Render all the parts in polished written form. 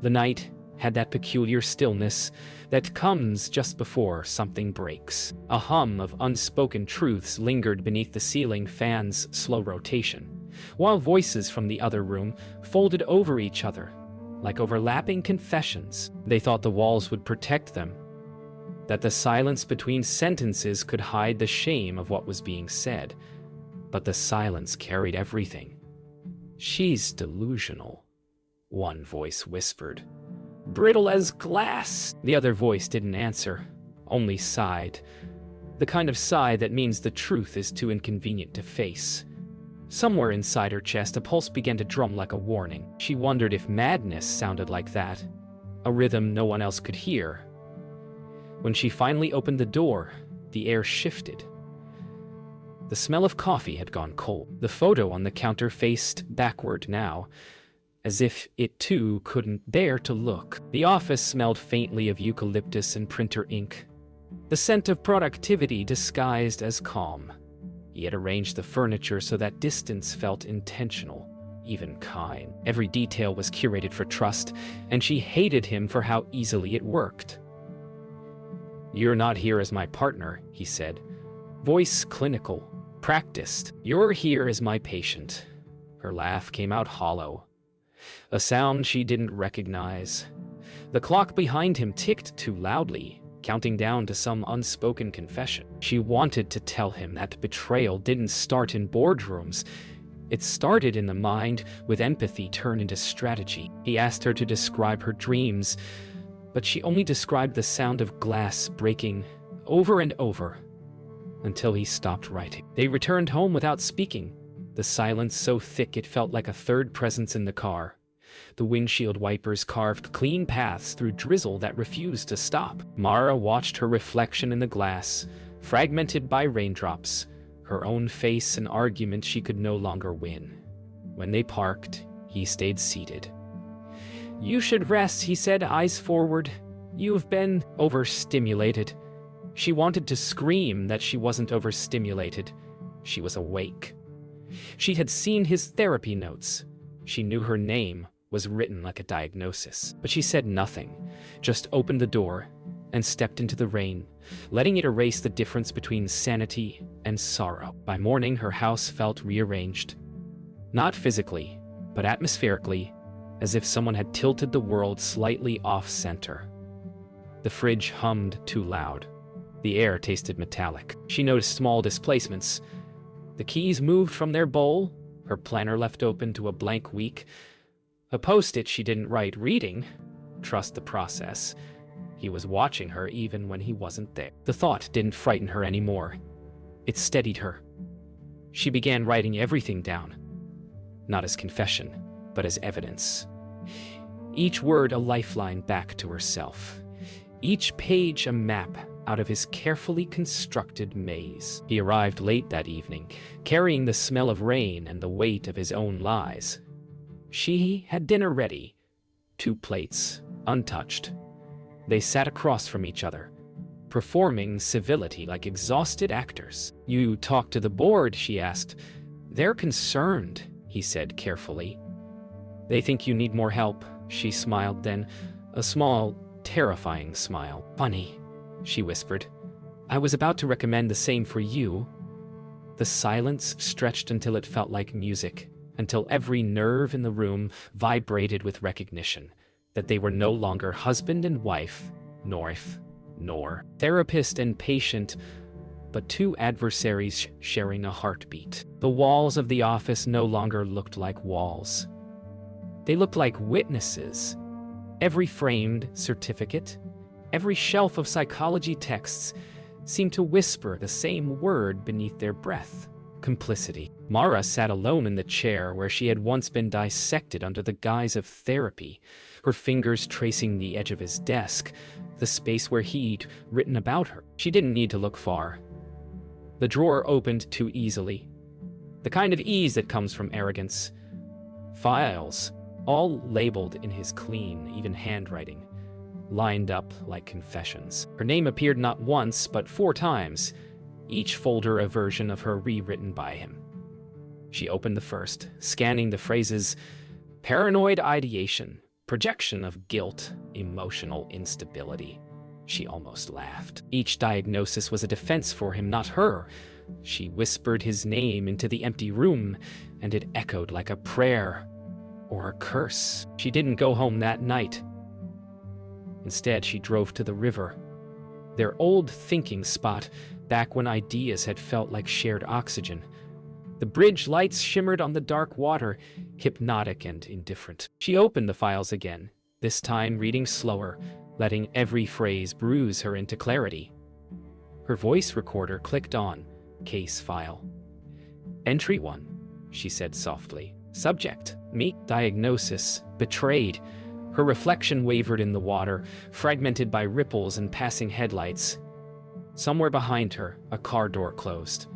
The night had that peculiar stillness that comes just before something breaks. A hum of unspoken truths lingered beneath the ceiling fan's slow rotation, while voices from the other room folded over each other like overlapping confessions. They thought the walls would protect them, that the silence between sentences could hide the shame of what was being said. But the silence carried everything. "She's delusional," one voice whispered. "Brittle as glass." The other voice didn't answer, only sighed. The kind of sigh that means the truth is too inconvenient to face. Somewhere inside her chest, a pulse began to drum like a warning. She wondered if madness sounded like that, a rhythm no one else could hear. When she finally opened the door, the air shifted. The smell of coffee had gone cold. The photo on the counter faced backward now, as if it too couldn't bear to look. The office smelled faintly of eucalyptus and printer ink, the scent of productivity disguised as calm. He had arranged the furniture so that distance felt intentional, even kind. Every detail was curated for trust, and she hated him for how easily it worked. "You're not here as my partner," he said, voice clinical, practiced. "You're here as my patient." Her laugh came out hollow, a sound she didn't recognize. The clock behind him ticked too loudly, counting down to some unspoken confession. She wanted to tell him that betrayal didn't start in boardrooms. It started in the mind, with empathy turned into strategy. He asked her to describe her dreams, but she only described the sound of glass breaking over and over until he stopped writing. They returned home without speaking, the silence so thick it felt like a third presence in the car. The windshield wipers carved clean paths through drizzle that refused to stop. Mara watched her reflection in the glass, fragmented by raindrops, her own face an argument she could no longer win. When they parked, he stayed seated. "You should rest," he said, eyes forward. "You've been overstimulated." She wanted to scream that she wasn't overstimulated. She was awake. She had seen his therapy notes. She knew her name was written like a diagnosis. But she said nothing, just opened the door and stepped into the rain, letting it erase the difference between sanity and sorrow. By morning, her house felt rearranged. Not physically, but atmospherically, as if someone had tilted the world slightly off-center. The fridge hummed too loud. The air tasted metallic. She noticed small displacements. The keys moved from their bowl, her planner left open to a blank week. A post-it she didn't write, reading, "Trust the process." He was watching her even when he wasn't there. The thought didn't frighten her anymore. It steadied her. She began writing everything down, not as confession, but as evidence. Each word a lifeline back to herself. Each page a map out of his carefully constructed maze. He arrived late that evening, carrying the smell of rain and the weight of his own lies. She had dinner ready, 2 plates, untouched. They sat across from each other, performing civility like exhausted actors. "You talked to the board?" she asked. "They're concerned," he said carefully. "They think you need more help," she smiled then, a small, terrifying smile. "Funny," she whispered. "I was about to recommend the same for you." The silence stretched until it felt like music, until every nerve in the room vibrated with recognition that they were no longer husband and wife, nor therapist and patient, but 2 adversaries sharing a heartbeat. The walls of the office no longer looked like walls. They looked like witnesses. Every framed certificate, every shelf of psychology texts seemed to whisper the same word beneath their breath: complicity. Mara sat alone in the chair where she had once been dissected under the guise of therapy, her fingers tracing the edge of his desk, the space where he'd written about her. She didn't need to look far. The drawer opened too easily. The kind of ease that comes from arrogance. Files, all labeled in his clean, even handwriting, lined up like confessions. Her name appeared not once, but 4 times, each folder a version of her rewritten by him. She opened the first, scanning the phrases: paranoid ideation, projection of guilt, emotional instability. She almost laughed. Each diagnosis was a defense for him, not her. She whispered his name into the empty room, and it echoed like a prayer or a curse. She didn't go home that night. Instead, she drove to the river, their old thinking spot, back when ideas had felt like shared oxygen. The bridge lights shimmered on the dark water, hypnotic and indifferent. She opened the files again, this time reading slower, letting every phrase bruise her into clarity. Her voice recorder clicked on, case file. Entry 1, she said softly. Subject, me. Diagnosis, betrayed. Her reflection wavered in the water, fragmented by ripples and passing headlights. Somewhere behind her, a car door closed.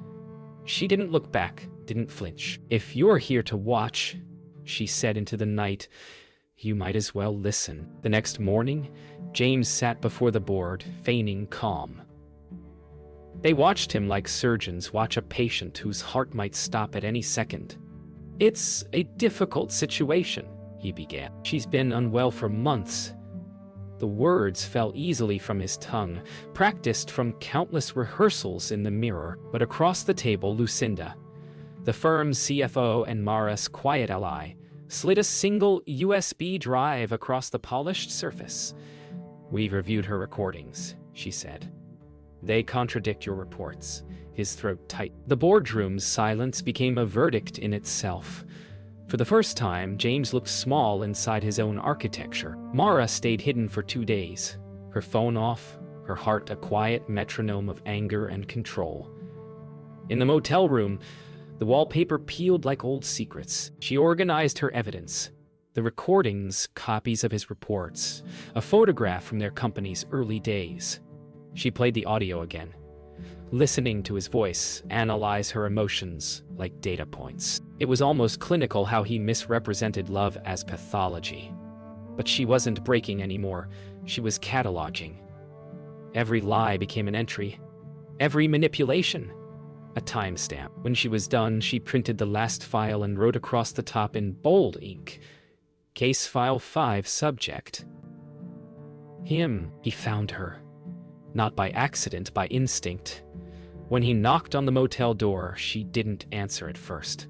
She didn't look back, didn't flinch. If you're here to watch, she said into the night, you might as well listen. The next morning, James sat before the board, feigning calm. They watched him like surgeons watch a patient whose heart might stop at any second. It's a difficult situation, he began. She's been unwell for months. The words fell easily from his tongue, practiced from countless rehearsals in the mirror. But across the table, Lucinda, the firm's CFO and Mara's quiet ally, slid a single USB drive across the polished surface. We've reviewed her recordings, she said. They contradict your reports. His throat tightened. The boardroom's silence became a verdict in itself. For the first time, James looked small inside his own architecture. Mara stayed hidden for 2 days, her phone off, her heart a quiet metronome of anger and control. In the motel room, the wallpaper peeled like old secrets. She organized her evidence. The recordings, copies of his reports, a photograph from their company's early days. She played the audio again, listening to his voice, analyze her emotions like data points. It was almost clinical how he misrepresented love as pathology. But she wasn't breaking anymore. She was cataloging. Every lie became an entry. Every manipulation, a timestamp. When she was done, she printed the last file and wrote across the top in bold ink, Case File 5, Subject. Him. He found her. Not by accident, by instinct. When he knocked on the motel door, she didn't answer at first.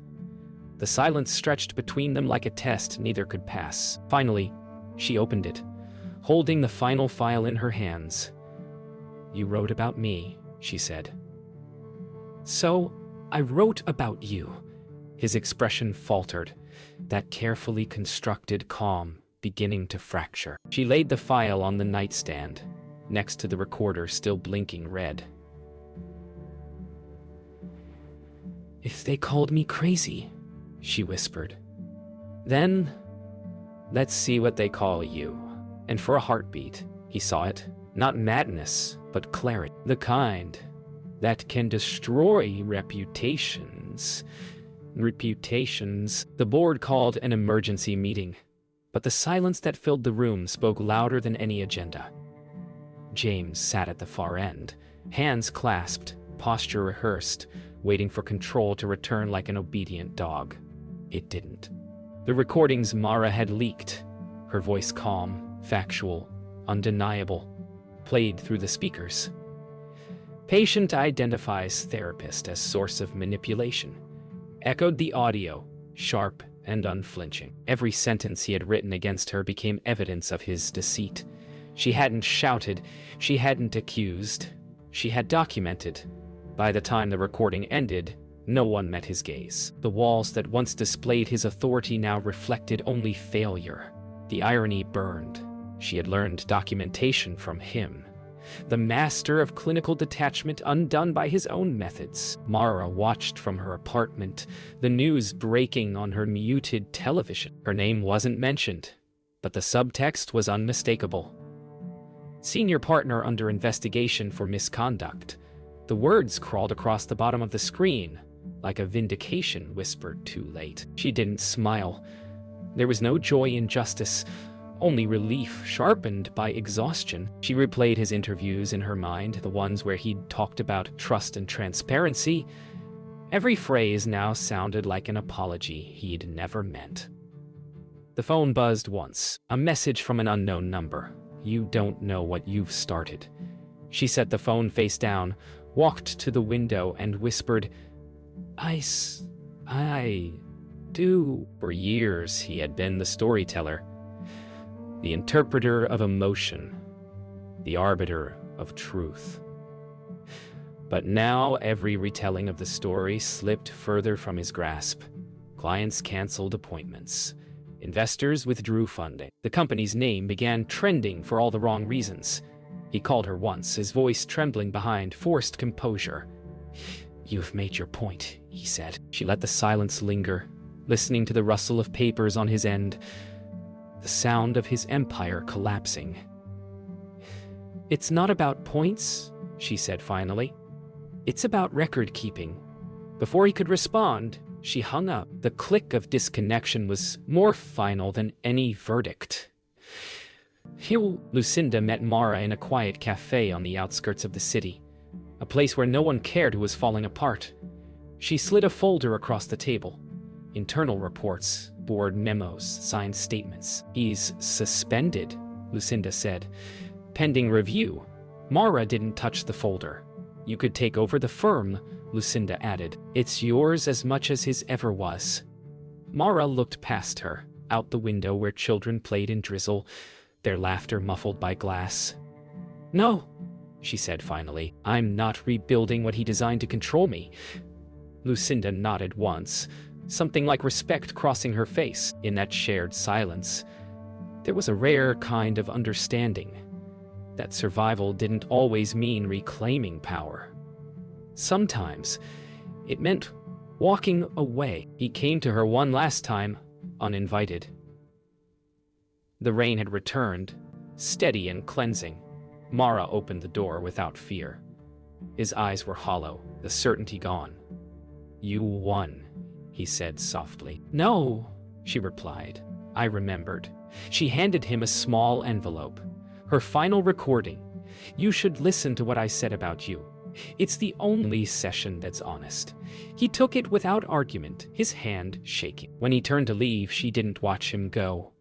The silence stretched between them like a test neither could pass. Finally, she opened it, holding the final file in her hands. You wrote about me, she said. So, I wrote about you. His expression faltered, that carefully constructed calm beginning to fracture. She laid the file on the nightstand, next to the recorder still blinking red. If they called me crazy, she whispered, then let's see what they call you. And for a heartbeat, he saw it, not madness, but clarity. The kind that can destroy reputations. The board called an emergency meeting, but the silence that filled the room spoke louder than any agenda. James sat at the far end, hands clasped, posture rehearsed, waiting for control to return like an obedient dog. It didn't. The recordings Mara had leaked, her voice calm, factual, undeniable, played through the speakers. Patient identifies therapist as source of manipulation. Echoed the audio, sharp and unflinching. Every sentence he had written against her became evidence of his deceit. She hadn't shouted, she hadn't accused, she had documented. By the time the recording ended, no one met his gaze. The walls that once displayed his authority now reflected only failure. The irony burned. She had learned documentation from him, the master of clinical detachment undone by his own methods. Mara watched from her apartment, the news breaking on her muted television. Her name wasn't mentioned, but the subtext was unmistakable. Senior partner under investigation for misconduct. The words crawled across the bottom of the screen, like a vindication whispered too late. She didn't smile. There was no joy in justice, only relief sharpened by exhaustion. She replayed his interviews in her mind, the ones where he'd talked about trust and transparency. Every phrase now sounded like an apology he'd never meant. The phone buzzed once, a message from an unknown number. "You don't know what you've started." She set the phone face down, walked to the window, and whispered, I do." For years, he had been the storyteller, the interpreter of emotion, the arbiter of truth. But now every retelling of the story slipped further from his grasp. Clients canceled appointments. Investors withdrew funding. The company's name began trending for all the wrong reasons. He called her once, his voice trembling behind forced composure. "You've made your point," he said. She let the silence linger, listening to the rustle of papers on his end, the sound of his empire collapsing. "It's not about points," she said finally. "It's about record-keeping." Before he could respond, she hung up. The click of disconnection was more final than any verdict. Lucinda met Mara in a quiet cafe on the outskirts of the city, a place where no one cared who was falling apart. She slid a folder across the table. Internal reports, board memos, signed statements. "He's suspended," Lucinda said. "Pending review." Mara didn't touch the folder. "You could take over the firm," Lucinda added. "It's yours as much as his ever was." Mara looked past her, out the window where children played in drizzle, their laughter muffled by glass. "No," she said finally. "I'm not rebuilding what he designed to control me." Lucinda nodded once, something like respect crossing her face. In that shared silence, there was a rare kind of understanding that survival didn't always mean reclaiming power. Sometimes it meant walking away. He came to her one last time, uninvited. The rain had returned, steady and cleansing. Mara opened the door without fear. His eyes were hollow, the certainty gone. "You won," he said softly. "No," she replied. "I remembered." She handed him a small envelope. Her final recording. "You should listen to what I said about you. It's the only session that's honest." He took it without argument, his hand shaking. When he turned to leave, she didn't watch him go.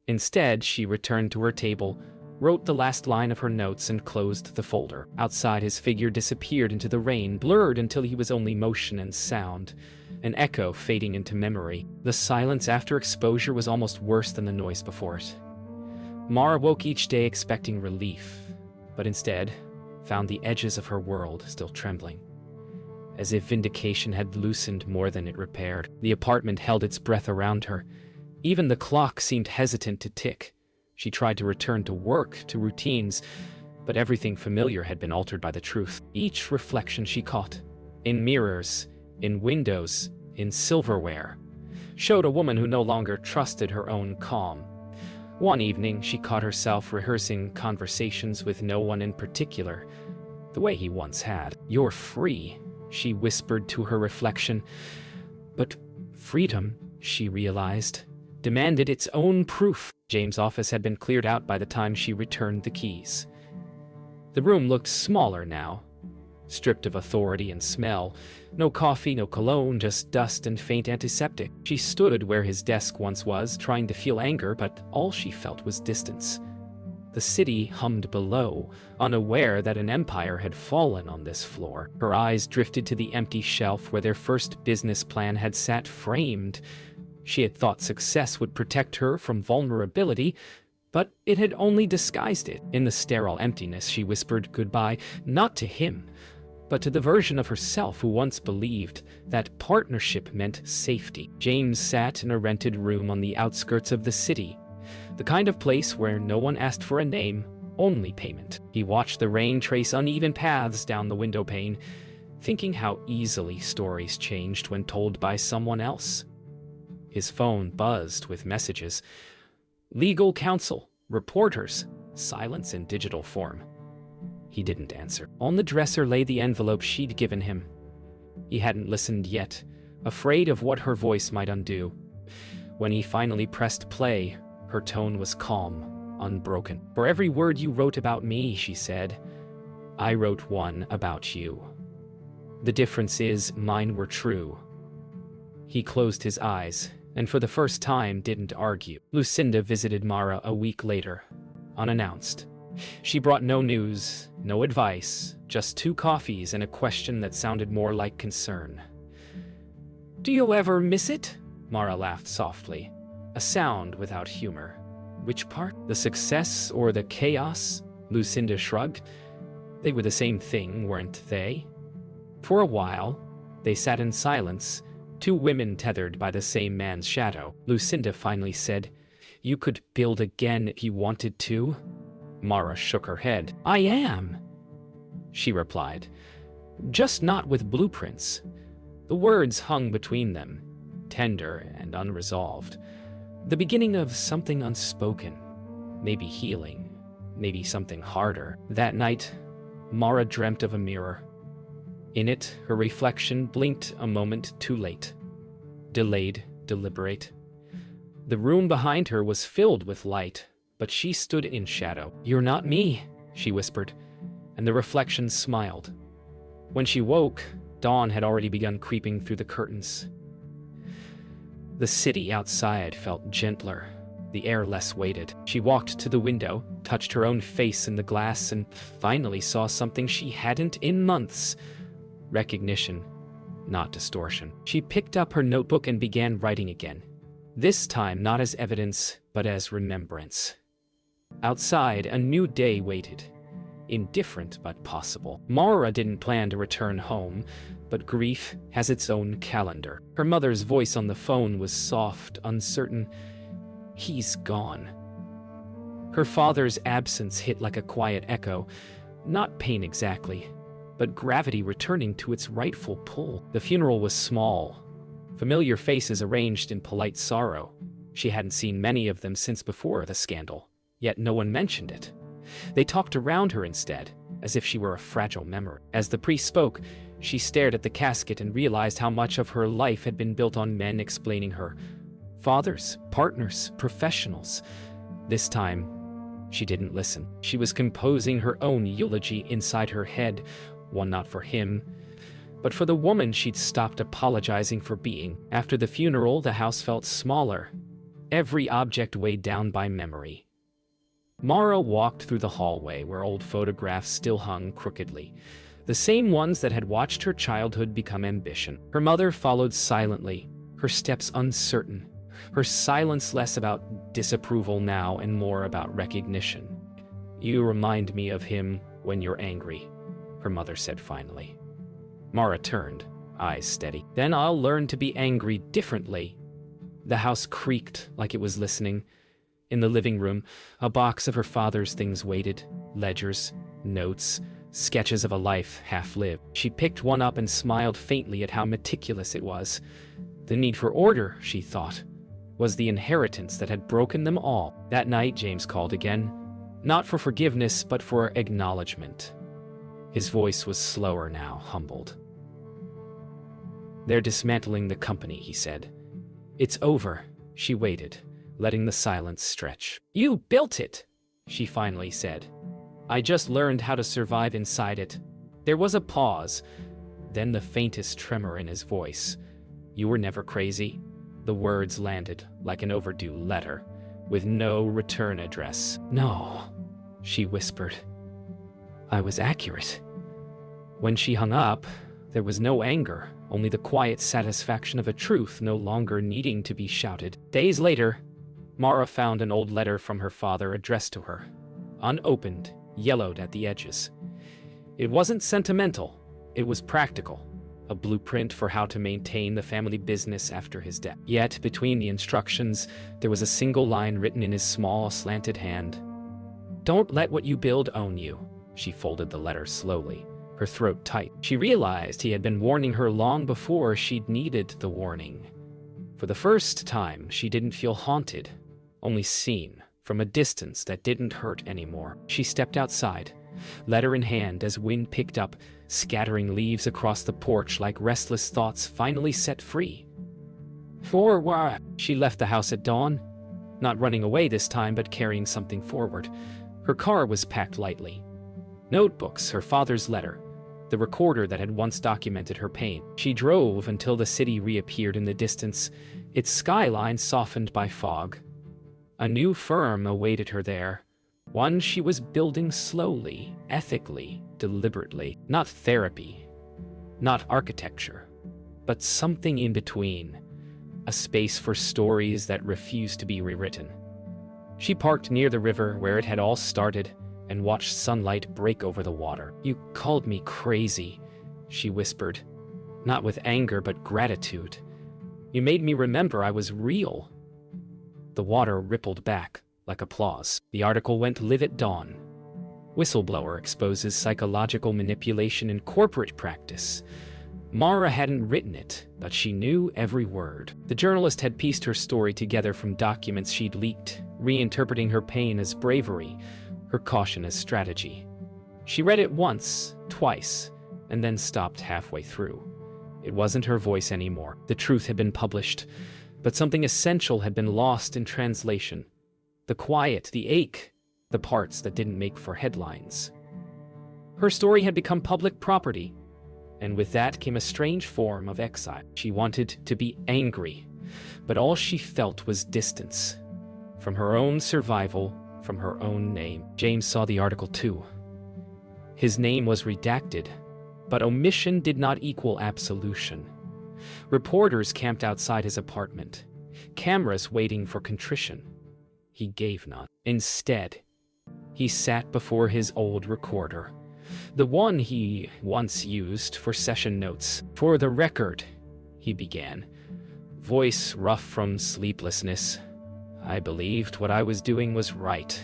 Instead, she returned to her table, wrote the last line of her notes, and closed the folder. Outside, his figure disappeared into the rain, blurred until he was only motion and sound, an echo fading into memory. The silence after exposure was almost worse than the noise before it. Mara woke each day expecting relief, but instead found the edges of her world still trembling, as if vindication had loosened more than it repaired. The apartment held its breath around her. Even the clock seemed hesitant to tick. She tried to return to work, to routines, but everything familiar had been altered by the truth. Each reflection she caught, in mirrors, in windows, in silverware, showed a woman who no longer trusted her own calm. One evening, she caught herself rehearsing conversations with no one in particular, the way he once had. "You're free," she whispered to her reflection. But freedom, she realized, demanded its own proof. James' office had been cleared out by the time she returned the keys. The room looked smaller now, stripped of authority and smell. No coffee, no cologne, just dust and faint antiseptic. She stood where his desk once was, trying to feel anger, but all she felt was distance. The city hummed below, unaware that an empire had fallen on this floor. Her eyes drifted to the empty shelf where their first business plan had sat framed. She had thought success would protect her from vulnerability, but it had only disguised it. In the sterile emptiness, she whispered goodbye, not to him, but to the version of herself who once believed that partnership meant safety. James sat in a rented room on the outskirts of the city, the kind of place where no one asked for a name, only payment. He watched the rain trace uneven paths down the window pane, thinking how easily stories changed when told by someone else. His phone buzzed with messages. Legal counsel, reporters, silence in digital form. He didn't answer. On the dresser lay the envelope she'd given him. He hadn't listened yet, afraid of what her voice might undo. When he finally pressed play, her tone was calm, unbroken. "For every word you wrote about me," she said, "I wrote one about you. The difference is mine were true." He closed his eyes, and for the first time didn't argue. Lucinda visited Mara a week later, unannounced. She brought no news, no advice, just 2 coffees and a question that sounded more like concern. "Do you ever miss it?" Mara laughed softly, a sound without humor. "Which part? The success or the chaos?" Lucinda shrugged. They were the same thing, weren't they? For a while, they sat in silence, 2 women tethered by the same man's shadow. Lucinda finally said, "You could build again if you wanted to?" Mara shook her head. "I am," she replied. "Just not with blueprints." The words hung between them, tender and unresolved. The beginning of something unspoken, maybe healing, maybe something harder. That night, Mara dreamt of a mirror. In it, her reflection blinked a moment too late. Delayed, deliberate. The room behind her was filled with light, but she stood in shadow. "You're not me," she whispered, and the reflection smiled. When she woke, dawn had already begun creeping through the curtains. The city outside felt gentler, the air less weighted. She walked to the window, touched her own face in the glass, and finally saw something she hadn't in months. Recognition, not distortion. She picked up her notebook and began writing again. This time not as evidence, but as remembrance. Outside, a new day waited. Indifferent but possible. Mara didn't plan to return home, but grief has its own calendar. Her mother's voice on the phone was soft, uncertain. "He's gone." Her father's absence hit like a quiet echo. Not pain exactly, but gravity returning to its rightful pull. The funeral was small. Familiar faces arranged in polite sorrow. She hadn't seen many of them since before the scandal, yet no one mentioned it. They talked around her instead, as if she were a fragile memory. As the priest spoke, she stared at the casket and realized how much of her life had been built on men explaining her. Fathers, partners, professionals. This time, she didn't listen. She was composing her own eulogy inside her head, one not for him, but for the woman she'd stopped apologizing for being. After the funeral, the house felt smaller, every object weighed down by memory. Mara walked through the hallway where old photographs still hung crookedly, the same ones that had watched her childhood become ambition. Her mother followed silently, her steps uncertain, her silence less about disapproval now and more about recognition. "You remind me of him when you're angry," her mother said finally. Mara turned, eyes steady. "Then I'll learn to be angry differently." The house creaked like it was listening. In the living room, a box of her father's things waited. Ledgers, notes, sketches of a life half-lived. She picked one up and smiled faintly at how meticulous it was. The need for order, she thought, was the inheritance that had broken them all. That night, James called again, not for forgiveness, but for acknowledgement. His voice was slower now, humbled. "They're dismantling the company," he said. "It's over." She waited, letting the silence stretch. "You built it," she finally said. "I just learned how to survive inside it." There was a pause, then the faintest tremor in his voice. "You were never crazy?" The words landed like an overdue letter, with no return address. "No," she whispered. "I was accurate." When she hung up, there was no anger, only the quiet satisfaction of a truth no longer needing to be shouted. Days later, Mara found an old letter from her father addressed to her, unopened, yellowed at the edges. It wasn't sentimental, it was practical, a blueprint for how to maintain the family business after his death. Yet, between the instructions, there was a single line written in his small, slanted hand. "Don't let what you build own you." She folded the letter slowly, her throat tight. She realized he had been warning her long before she'd needed the warning. For the first time, she didn't feel haunted, only seen, from a distance that didn't hurt anymore. She stepped outside, letter in hand, as wind picked up, scattering leaves across the porch like restless thoughts finally set free. Forward! She left the house at dawn, not running away this time, but carrying something forward. Her car was packed lightly. Notebooks, her father's letter, the recorder that had once documented her pain. She drove until the city reappeared in the distance, its skyline softened by fog. A new firm awaited her there, one she was building slowly, ethically, deliberately. Not therapy, not architecture, but something in between, a space for stories that refused to be rewritten. She parked near the river where it had all started and watched sunlight break over the water. "You called me crazy," she whispered, not with anger but gratitude. "You made me remember I was real." The water rippled back, like applause. The article went live at dawn. Whistleblower exposes psychological manipulation in corporate practice. Mara hadn't written it, but she knew every word. The journalist had pieced her story together from documents she'd leaked, reinterpreting her pain as bravery, her caution as strategy. She read it once, twice, and then stopped halfway through. It wasn't her voice anymore. The truth had been published, but something essential had been lost in translation. The quiet, the ache, the parts that didn't make for headlines. Her story had become public property, and with that came a strange form of exile. She wanted to be angry, but all she felt was distance. From her own survival, from her own name. James saw the article too. His name was redacted, but omission did not equal absolution. Reporters camped outside his apartment, cameras waiting for contrition. He gave none. Instead, he sat before his old recorder, the one he once used for session notes. "For the record," he began, voice rough from sleeplessness, "I believed what I was doing was right."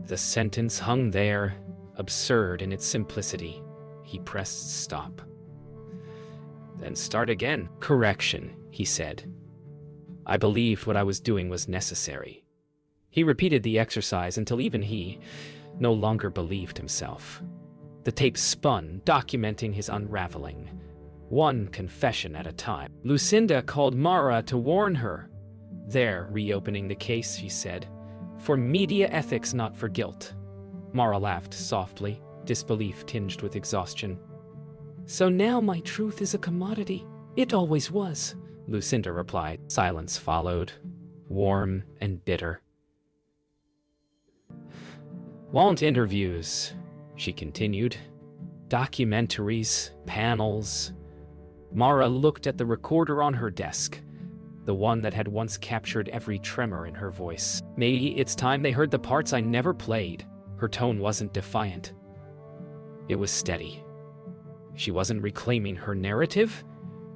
The sentence hung there, absurd in its simplicity. He pressed stop. "Then start again." "Correction," he said. "I believed what I was doing was necessary." He repeated the exercise until even he no longer believed himself. The tape spun, documenting his unraveling, one confession at a time. Lucinda called Mara to warn her. "They're reopening the case," she said, "for media ethics, not for guilt." Mara laughed softly, disbelief tinged with exhaustion. "So now my truth is a commodity." "It always was," Lucinda replied. Silence followed, warm and bitter. "Want interviews," she continued. "Documentaries, panels." Mara looked at the recorder on her desk, the one that had once captured every tremor in her voice. "Maybe it's time they heard the parts I never played." Her tone wasn't defiant. It was steady. She wasn't reclaiming her narrative.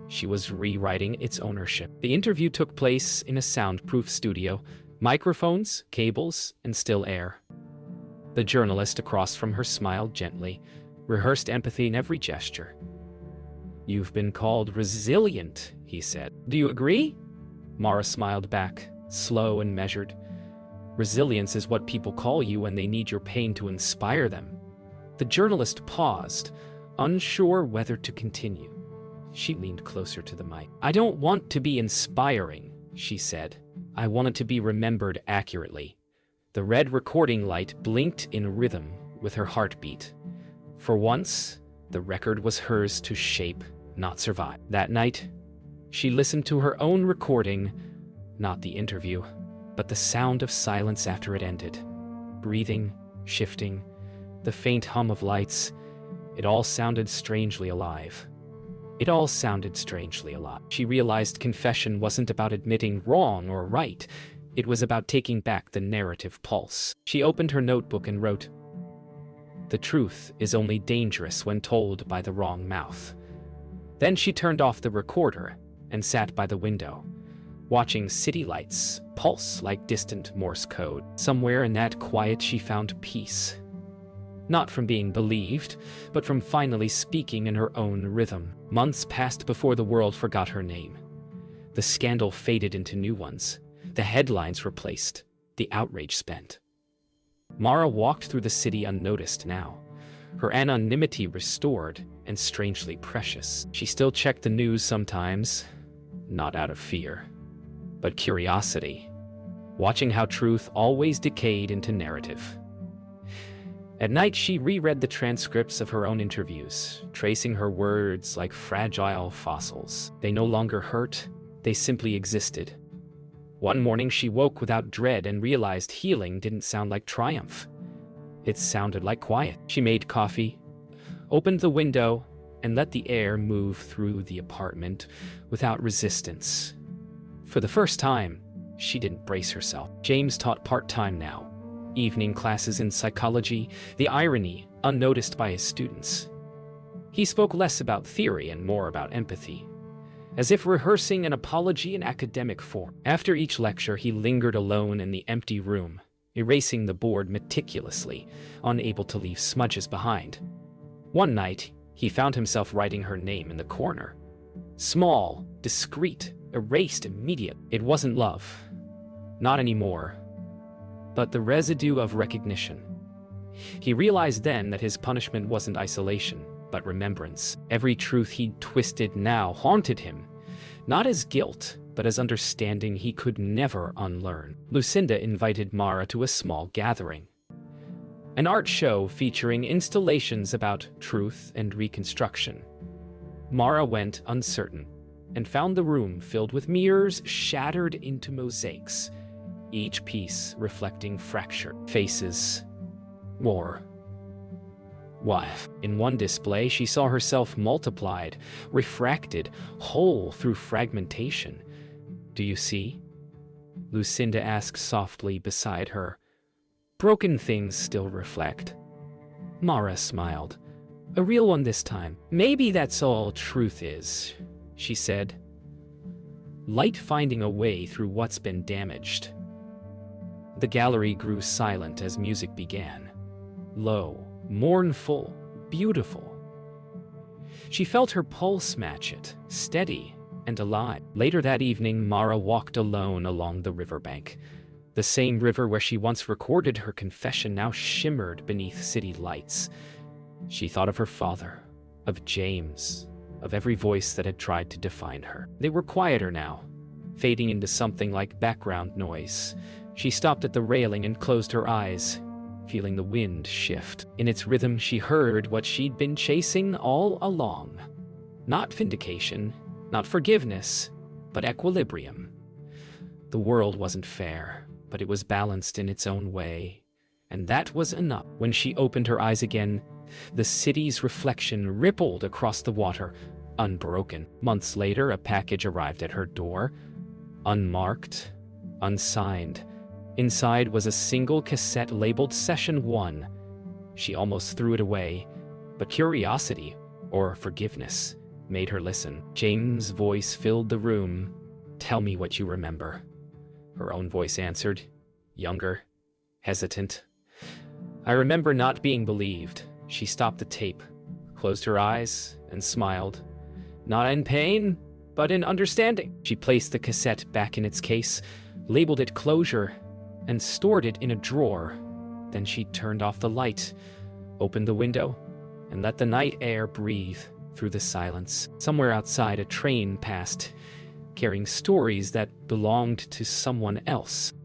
She was rewriting its ownership. The interview took place in a soundproof studio, microphones, cables, and still air. The journalist across from her smiled gently, rehearsed empathy in every gesture. "You've been called resilient," he said. "Do you agree?" Mara smiled back, slow and measured. "Resilience is what people call you when they need your pain to inspire them." The journalist paused, unsure whether to continue. She leaned closer to the mic. "I don't want to be inspiring," she said. "I want it to be remembered accurately." The red recording light blinked in rhythm with her heartbeat. For once, the record was hers to shape, not survive. That night, she listened to her own recording, not the interview, but the sound of silence after it ended. Breathing, shifting, the faint hum of lights, it all sounded strangely alive. It all sounded strangely alive. She realized confession wasn't about admitting wrong or right. It was about taking back the narrative pulse. She opened her notebook and wrote, "The truth is only dangerous when told by the wrong mouth." Then she turned off the recorder and sat by the window, watching city lights pulse like distant Morse code. Somewhere in that quiet she found peace. Not from being believed, but from finally speaking in her own rhythm. Months passed before the world forgot her name. The scandal faded into new ones. The headlines replaced, the outrage spent. Mara walked through the city unnoticed now, her anonymity restored and strangely precious. She still checked the news sometimes, not out of fear, but curiosity, watching how truth always decayed into narrative. At night, she reread the transcripts of her own interviews, tracing her words like fragile fossils. They no longer hurt, They simply existed. One morning she woke without dread and realized healing didn't sound like triumph. It sounded like quiet. She made coffee, opened the window, and let the air move through the apartment without resistance. For the first time, she didn't brace herself. James taught part-time now, evening classes in psychology, the irony unnoticed by his students. He spoke less about theory and more about empathy, as if rehearsing an apology in academic form. After each lecture, he lingered alone in the empty room, erasing the board meticulously, unable to leave smudges behind. One night, he found himself writing her name in the corner. Small, discreet, erased immediately. It wasn't love. Not anymore. But the residue of recognition. He realized then that his punishment wasn't isolation, but remembrance. Every truth he'd twisted now haunted him, not as guilt, but as understanding he could never unlearn. Lucinda invited Mara to a small gathering. An art show featuring installations about truth and reconstruction. Mara went uncertain and found the room filled with mirrors shattered into mosaics, each piece reflecting fractured faces. War. Why? In one display, she saw herself multiplied, refracted, whole through fragmentation. Do you see? Lucinda asked softly beside her. Broken things still reflect. Mara smiled. A real one this time. Maybe that's all truth is, she said. Light finding a way through what's been damaged. The gallery grew silent as music began. Low, mournful, beautiful. She felt her pulse match it, steady and alive. Later that evening, Mara walked alone along the riverbank. The same river where she once recorded her confession now shimmered beneath city lights. She thought of her father, of James, of every voice that had tried to define her. They were quieter now, fading into something like background noise. She stopped at the railing and closed her eyes, feeling the wind shift. In its rhythm, she heard what she'd been chasing all along. Not vindication, not forgiveness, but equilibrium. The world wasn't fair, but it was balanced in its own way, and that was enough. When she opened her eyes again, the city's reflection rippled across the water, unbroken. Months later, a package arrived at her door, unmarked, unsigned. Inside was a single cassette labeled Session 1. She almost threw it away, but curiosity, or forgiveness, made her listen. James' voice filled the room. Tell me what you remember. Her own voice answered, younger, hesitant. I remember not being believed. She stopped the tape, closed her eyes, and smiled. Not in pain, but in understanding. She placed the cassette back in its case, labeled it closure, and stored it in a drawer. Then she turned off the light, opened the window, and let the night air breathe through the silence. Somewhere outside, a train passed, carrying stories that belonged to someone else.